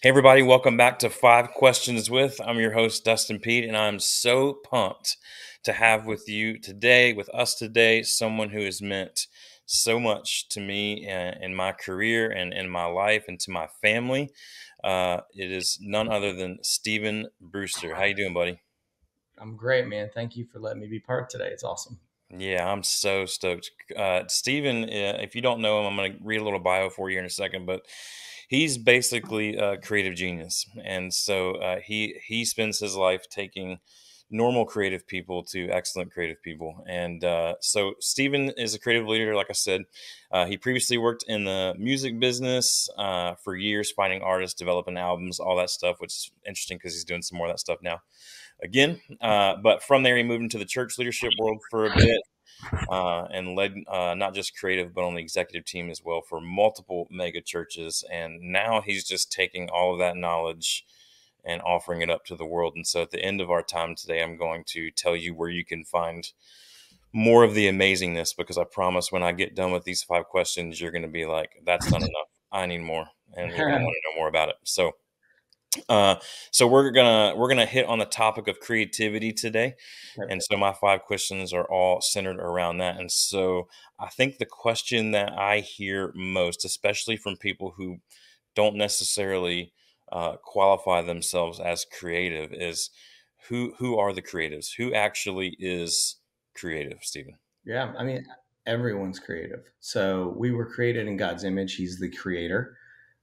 Hey everybody, welcome back to Five Questions with. I'm your host Dustin Pete, and I'm so pumped to have with us today, someone who has meant so much to me in my career and in my life and to my family. It is none other than Stephen Brewster. How you doing, buddy? I'm great, man. Thank you for letting me be part today. It's awesome. Yeah, I'm so stoked. Stephen, if you don't know him, I'm going to read a little bio for you in a second, but he's basically a creative genius. And so he spends his life taking normal creative people to excellent creative people. And so Stephen is a creative leader, like I said. He previously worked in the music business for years, finding artists, developing albums, all that stuff, which is interesting because he's doing some more of that stuff now again. But from there, he moved into the church leadership world for a bit and led not just creative, but on the executive team as well for multiple mega churches. And now he's just taking all of that knowledge and offering it up to the world. And so at the end of our time today, I'm going to tell you where you can find more of the amazingness, because I promise when I get done with these five questions, you're going to be like, that's not enough. I need more. And you're going to want to know more about it. Uh, so we're gonna hit on the topic of creativity today, and Perfect. so my five questions are all centered around that. And so I think the question that I hear most, especially from people who don't necessarily qualify themselves as creative, is who are the creatives? Who actually is creative, Stephen? Yeah, I mean, everyone's creative. So we were created in God's image. He's the creator.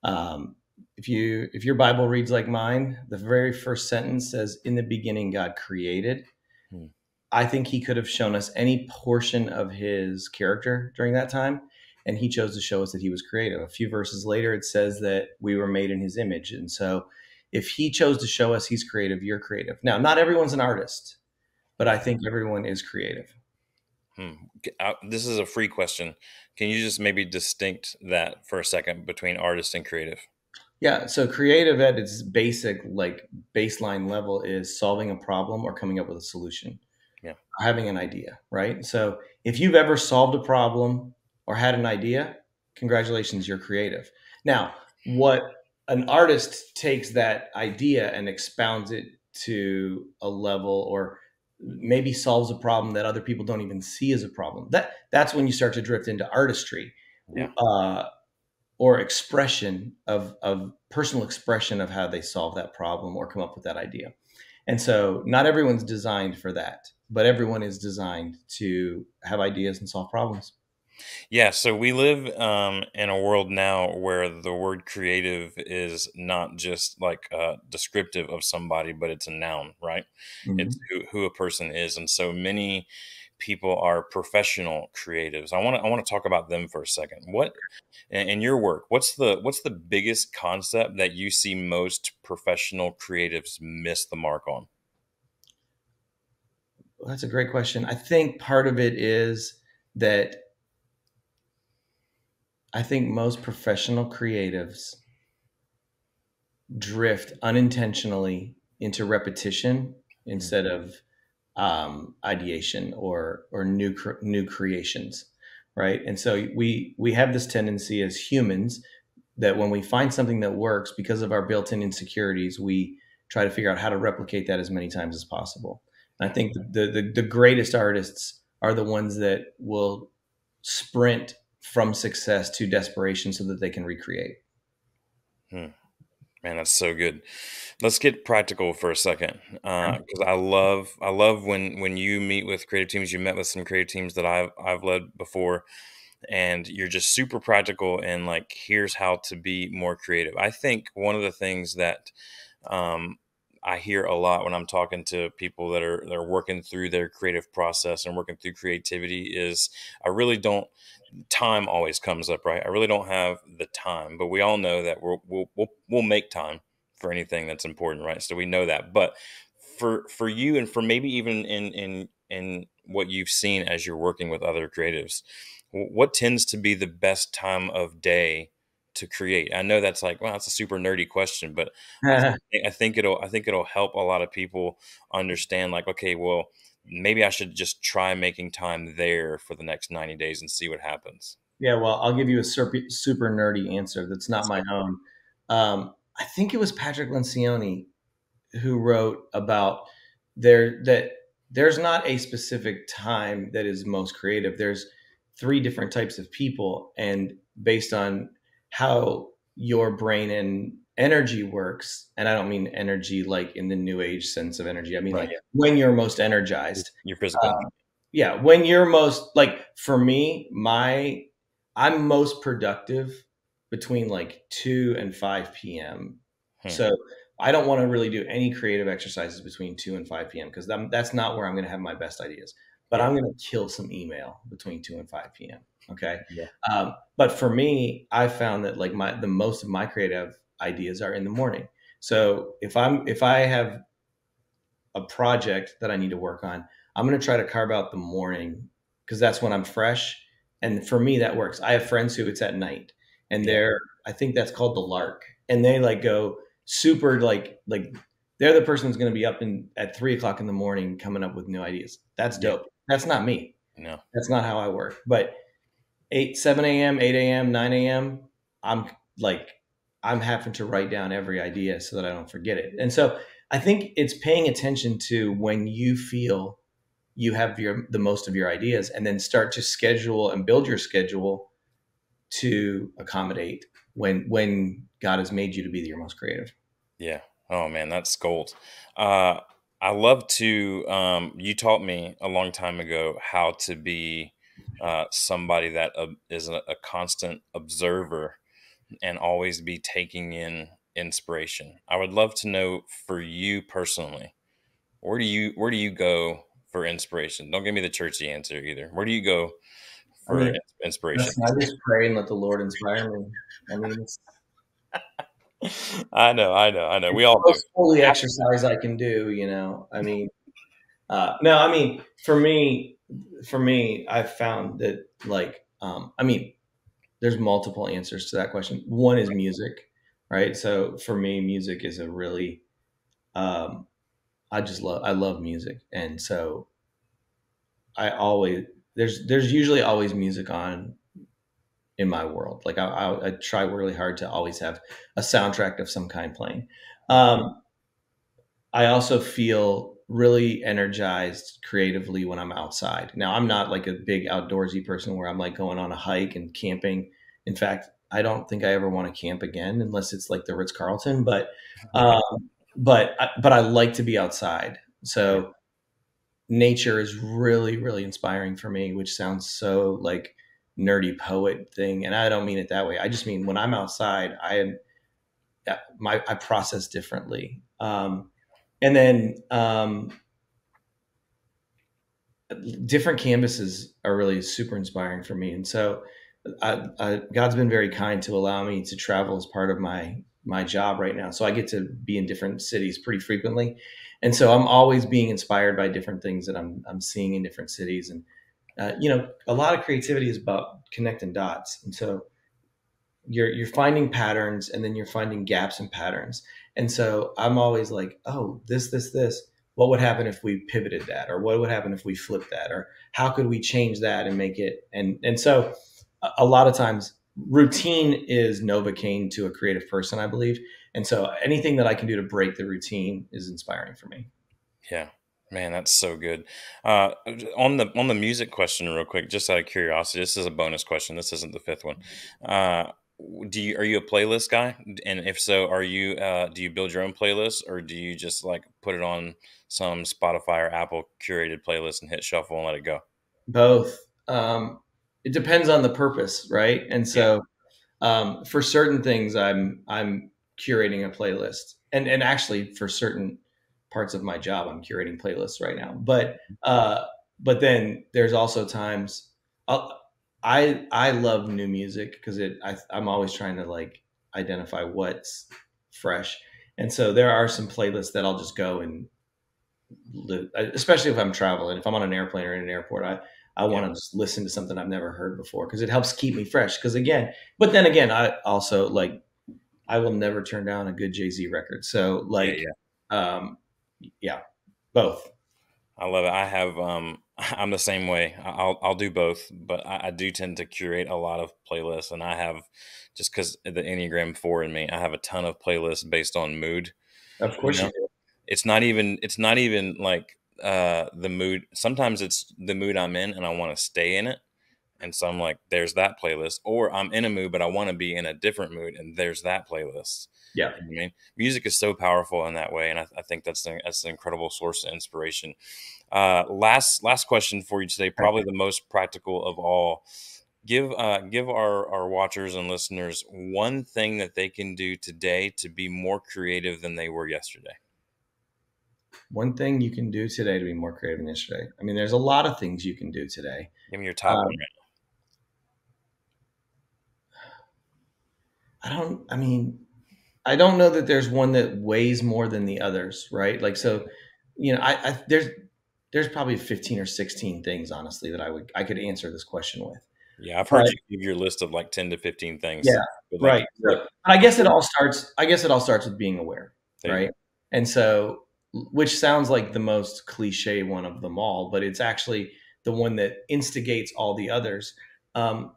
Um, if your Bible reads like mine, the very first sentence says, "In the beginning, God created." Hmm. I think he could have shown us any portion of his character during that time, and he chose to show us that he was creative. A few verses later, it says that we were made in his image. And so, if he chose to show us he's creative, you're creative. Now, not everyone's an artist, but I think everyone is creative. Hmm. This is a free question. Can you just maybe distinct that for a second between artist and creative? Yeah. So, creative at its basic, like baseline level, is solving a problem or coming up with a solution, Yeah. having an idea, right? So if you've ever solved a problem or had an idea, congratulations, you're creative. Now, what an artist takes that idea and expounds it to a level or maybe solves a problem that other people don't even see as a problem. That's when you start to drift into artistry. Yeah. Uh, or expression of personal expression of how they solve that problem or come up with that idea. And so not everyone's designed for that, but everyone is designed to have ideas and solve problems. Yeah, so we live in a world now where the word creative is not just like descriptive of somebody, but it's a noun, right? It's Mhm. who a person is, and so many people are professional creatives. I want to talk about them for a second. What in your work? What's the biggest concept that you see most professional creatives miss the mark on? Well, that's a great question. I think part of it is that I think most professional creatives drift unintentionally into repetition Hmm. instead of ideation or new creations, right? And so we have this tendency as humans that when we find something that works, because of our built-in insecurities, we try to figure out how to replicate that as many times as possible. And I think the greatest artists are the ones that will sprint from success to desperation so that they can recreate. Hmm. Man, that's so good. Let's get practical for a second, because I love when you meet with creative teams. You met with some creative teams that I've led before, and you're just super practical and like, here's how to be more creative. I think one of the things that um, I hear a lot when I'm talking to people that are working through their creative process and working through creativity is, I really don't. Time always comes up, right? I really don't have the time, but we all know that we'll make time for anything that's important, right? So we know that. But for you, and for maybe even in what you've seen as you're working with other creatives, what tends to be the best time of day to create? I know that's like, well, that's a super nerdy question, but I think it'll help a lot of people understand, like, okay, well, maybe I should just try making time there for the next 90 days and see what happens. Yeah, well, I'll give you a super nerdy answer that's not Let's my go. own. I think it was Patrick Lencioni who wrote about that there's not a specific time that is most creative. There's three different types of people, and based on how your brain and energy works, and I don't mean energy like in the new age sense of energy. I mean Right. like when you're most energized. Your physical energy. Yeah, when you're most like for me, I'm most productive between like 2 and 5 p.m. Hmm. So I don't want to really do any creative exercises between 2 and 5 p.m. because that's not where I'm going to have my best ideas. But Yeah. I'm going to kill some email between 2 and 5 p.m. Okay. Yeah. But for me, I found that like the most of my creative ideas are in the morning. So if I have a project that I need to work on, I'm going to try to carve out the morning because that's when I'm fresh. And for me, that works. I have friends who it's at night and Yeah. I think that's called the lark. And they like go super they're the person who's going to be up at 3 o'clock in the morning coming up with new ideas. That's Yeah. dope. That's not me. No. That's not how I work. But 7 a.m., 8 a.m., 9 a.m., I'm like, I'm having to write down every idea so that I don't forget it. And so I think it's paying attention to when you feel you have the most of your ideas and then start to schedule and build your schedule to accommodate when God has made you to be your most creative. Yeah. Oh man, that's gold. Uh, I love to. You taught me a long time ago how to be somebody that is a constant observer and always be taking in inspiration. I would love to know for you personally, where do you go for inspiration? Don't give me the churchy answer either. Where do you go I for mean, inspiration? listen, I just pray and let the Lord inspire me. I mean, I know. it's We the all do. most holy exercise I can do, you know. I mean, no, I mean, for me, I've found that I mean, there's multiple answers to that question. One is music, right? So for me, music is a really, um, I love music, and so I always there's usually always music on in my world. Like I try really hard to always have a soundtrack of some kind playing. Um, I also feel really energized creatively when I'm outside. Now, I'm not like a big outdoorsy person where I'm like going on a hike and camping. In fact, I don't think I ever want to camp again unless it's like the Ritz Carlton. Um, but I like to be outside. Yeah. So nature is really really inspiring for me, which sounds so like nerdy poet thing, and I don't mean it that way. I just mean when I'm outside, I process differently. And then different canvases are really super inspiring for me. And so God's been very kind to allow me to travel as part of my job right now. So I get to be in different cities pretty frequently. And so I'm always being inspired by different things that I'm seeing in different cities. And, a lot of creativity is about connecting dots. And so you're finding patterns and then you're finding gaps in patterns. And so I'm always like, oh, this, what would happen if we pivoted that? Or what would happen if we flipped that? Or how could we change that and make it? And so a lot of times routine is Novocaine to a creative person, I believe. And so anything that I can do to break the routine is inspiring for me. Yeah. Man, that's so good. Uh, on the music question, real quick, just out of curiosity, this is a bonus question. This isn't the fifth one. Are you a playlist guy? And if so, do you build your own playlist or do you just like put it on some Spotify or Apple curated playlist and hit shuffle and let it go? Both. It depends on the purpose, right? And Yeah. so for certain things, I'm curating a playlist, and actually for certain parts of my job, I'm curating playlists right now. But then there's also times I'll, I love new music because I'm always trying to like identify what's fresh, and so there are some playlists that I'll just go and especially if I'm traveling, if I'm on an airplane or in an airport, I Yeah. want to just listen to something I've never heard before because it helps keep me fresh. Because again, but then again, I also like I will never turn down a good Jay-Z record. So Yeah. like, Yeah. um, yeah, both. I love it. I have I'm the same way. I'll do both, but I do tend to curate a lot of playlists, and I have just because the Enneagram 4 in me, I have a ton of playlists based on mood. Of You course you know, do. it's not even like the mood. Sometimes it's the mood I'm in, and I want to stay in it. And so I'm like, there's that playlist. Or I'm in a mood, but I want to be in a different mood, and there's that playlist. Yeah. You know what I mean, music is so powerful in that way, and I think that's an incredible source of inspiration. Last question for you today, probably the most practical of all. Give our watchers and listeners one thing that they can do today to be more creative than they were yesterday. One thing you can do today to be more creative than yesterday. I mean, there's a lot of things you can do today. Give me your top one. Um, I mean, I don't know that there's one that weighs more than the others, right? Like, so, there's probably 15 or 16 things, honestly, that I could answer this question with. Yeah, I've heard But you give your list of like 10 to 15 things. yeah, But like, right. So I guess it all starts with being aware, there you right? go. And so, which sounds like the most cliche one of them all, but it's actually the one that instigates all the others. Um,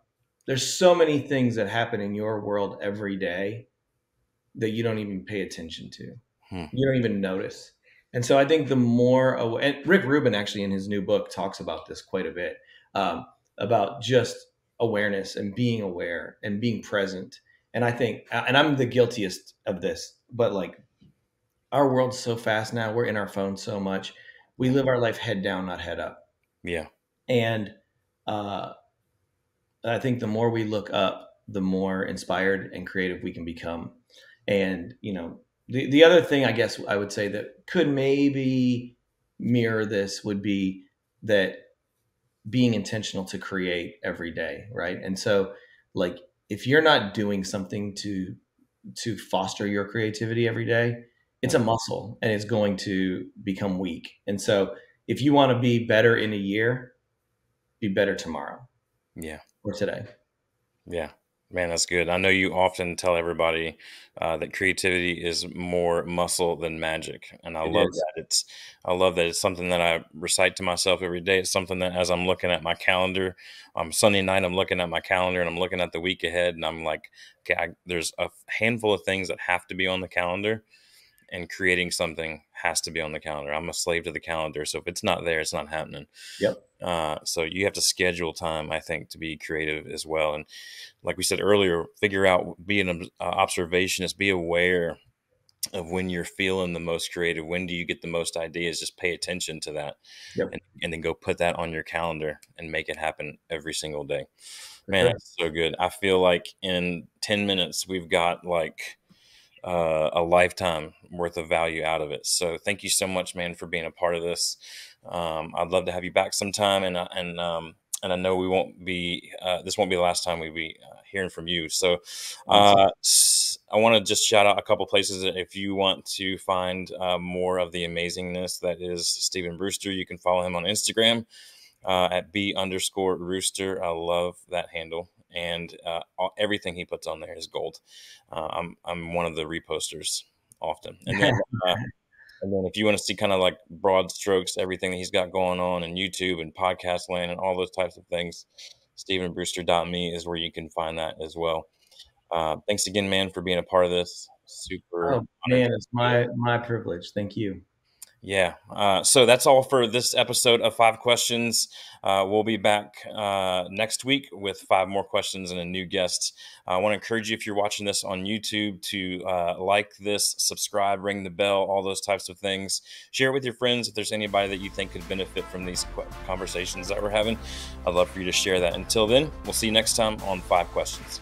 there's so many things that happen in your world every day that you don't even pay attention to. Hmm. You don't even notice. And so I think the more, and Rick Rubin actually in his new book talks about this quite a bit, about just awareness and being aware and being present. And I think, and I'm the guiltiest of this, but like our world's so fast now, we're in our phones so much. We live our life head down, not head up. Yeah. And uh, I think the more we look up, the more inspired and creative we can become. And, the other thing I guess I would say that could maybe mirror this would be that being intentional to create every day, right? And so, like, if you're not doing something to foster your creativity every day, it's a muscle and it's going to become weak. And so, if you want to be better in a year, be better tomorrow Yeah. or today. Yeah, man, that's good. I know you often tell everybody that creativity is more muscle than magic, and I It love is. that. I love that it's something that I recite to myself every day. It's something that as I'm looking at my calendar, Sunday night, I'm looking at my calendar and I'm looking at the week ahead, and I'm like, okay, there's a handful of things that have to be on the calendar, and creating something has to be on the calendar. I'm a slave to the calendar, so if it's not there, it's not happening. Yep. So you have to schedule time, I think, to be creative as well. And like we said earlier, figure out, be an observationist, be aware of when you're feeling the most creative. When do you get the most ideas? Just pay attention to that, Yep. and then go put that on your calendar and make it happen every single day. For Man, sure. that's so good. I feel like in 10 minutes, we've got like a lifetime worth of value out of it. So thank you so much, man, for being a part of this. I'd love to have you back sometime, and I know we won't be this won't be the last time we be hearing from you. So Awesome. I want to just shout out a couple places that if you want to find more of the amazingness that is Stephen Brewster, you can follow him on Instagram at B_Rooster. I love that handle. And everything he puts on there is gold. I'm one of the reposters often. And then if you want to see kind of like broad strokes, everything that he's got going on in YouTube and podcast land and all those types of things, stephenbrewster.me is where you can find that as well. Thanks again, man, for being a part of this. Super Oh honored to man, it's have you. my privilege. Thank you. Yeah. So that's all for this episode of Five Questions. We'll be back next week with five more questions and a new guest. I want to encourage you, if you're watching this on YouTube, to like this, subscribe, ring the bell, all those types of things. Share it with your friends if there's anybody that you think could benefit from these conversations that we're having. I'd love for you to share that. Until then, we'll see you next time on Five Questions.